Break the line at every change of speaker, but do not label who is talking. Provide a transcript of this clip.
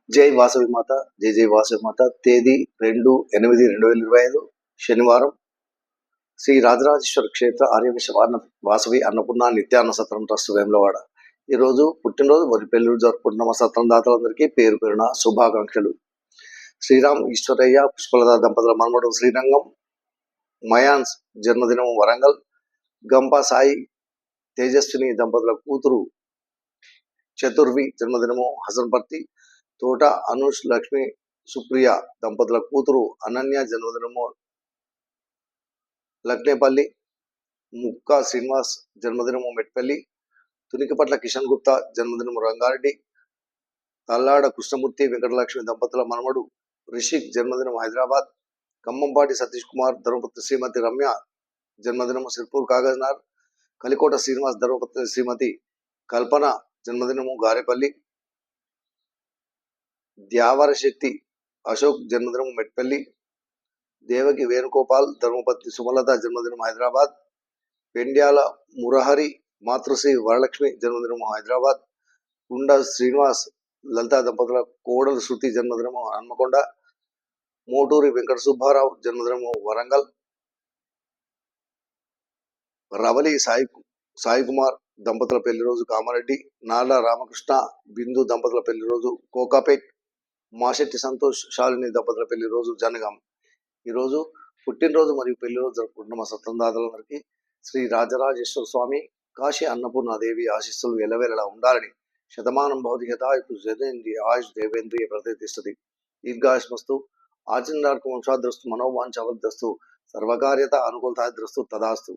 జై వాసవి మాత, జై జై వాసవి మాత. తేదీ 2/8/2025 శనివారం. శ్రీ రాజరాజేశ్వర క్షేత్ర ఆర్యవైశ్య వాసవి అన్నపూర్ణ నిత్యాన్న సత్రం ట్రస్ట్ వేములవాడ. ఈరోజు పుట్టినరోజు మరియు పెళ్లిరోజు జరుపుకుంటున్న మా సత్రం దాతలందరికీ పేరు పేరున శుభాకాంక్షలు. శ్రీరామ్ ఈశ్వరయ్య పుష్పలత దంపతుల మనమడు శ్రీరంగం, మయాన్స్ జన్మదినం వరంగల్, గంపా సాయి తేజస్విని దంపతుల కూతురు చతుర్వి జన్మదినము హసన్పర్తి, తోట అనుష్ లక్ష్మి సుప్రియ దంపతుల కూతురు అనన్య జన్మదినము లక్నేపల్లి, ముక్కా శ్రీనివాస్ జన్మదినము మెట్పల్లి, తునికిపట్ల కిషన్ గుప్తా జన్మదినము రంగారెడ్డి, తల్లాడ కృష్ణమూర్తి వెంకటలక్ష్మి దంపతుల మనమడు రిషిక్ జన్మదినం హైదరాబాద్, ఖమ్మంపాటి సతీష్ కుమార్ ధర్మపత్ని శ్రీమతి రమ్య జన్మదినము సిర్పూర్ కాగజ్నార్, కలికోట శ్రీనివాస్ ధర్మపత్ని శ్రీమతి కల్పన జన్మదినము గారేపల్లి, ద్యావర శక్తి అశోక్ జన్మదినం మెట్పల్లి, దేవకి వేణుగోపాల్ ధర్మపత్ని సుమలత జన్మదినం హైదరాబాద్, పెండ్యాల మురహరి మాతృశ్రీ వరలక్ష్మి జన్మదినము హైదరాబాద్, కుండ శ్రీనివాస్ లలిత దంపతుల కోడలు శృతి జన్మదినము హన్మకొండ, మోటూరి వెంకట సుబ్బారావు జన్మదినము వరంగల్, రవలి సాయి కుమార్ దంపతుల పెళ్లి రోజు కామారెడ్డి, నాల రామకృష్ణ బిందు దంపతుల పెళ్లి రోజు కోకాపేట్, మాశెట్టి సంతోష్ శాలిని దంపతుల పెళ్లి రోజు జనగాం. ఈరోజు పుట్టినరోజు మరియు పెళ్లి రోజు జరుపుకుంటున్న మా సత్తందాతలందరికీ శ్రీ రాజరాజేశ్వర స్వామి కాశీ అన్నపూర్ణాదేవి ఆశీస్సులు ఎల్లవేళలా ఉండాలని, శతమానం భౌతికతాయు జనేంద్రియ ఆయుష్ దేవేంద్రియ ప్రతిష్టతి దీర్ఘాయుష్మస్తు ఆచందార్కు వంశాద్రస్తు మనోవాంఛావద్దస్తు సర్వకార్యత అనుకూలతాద్రస్తు తదాస్తు.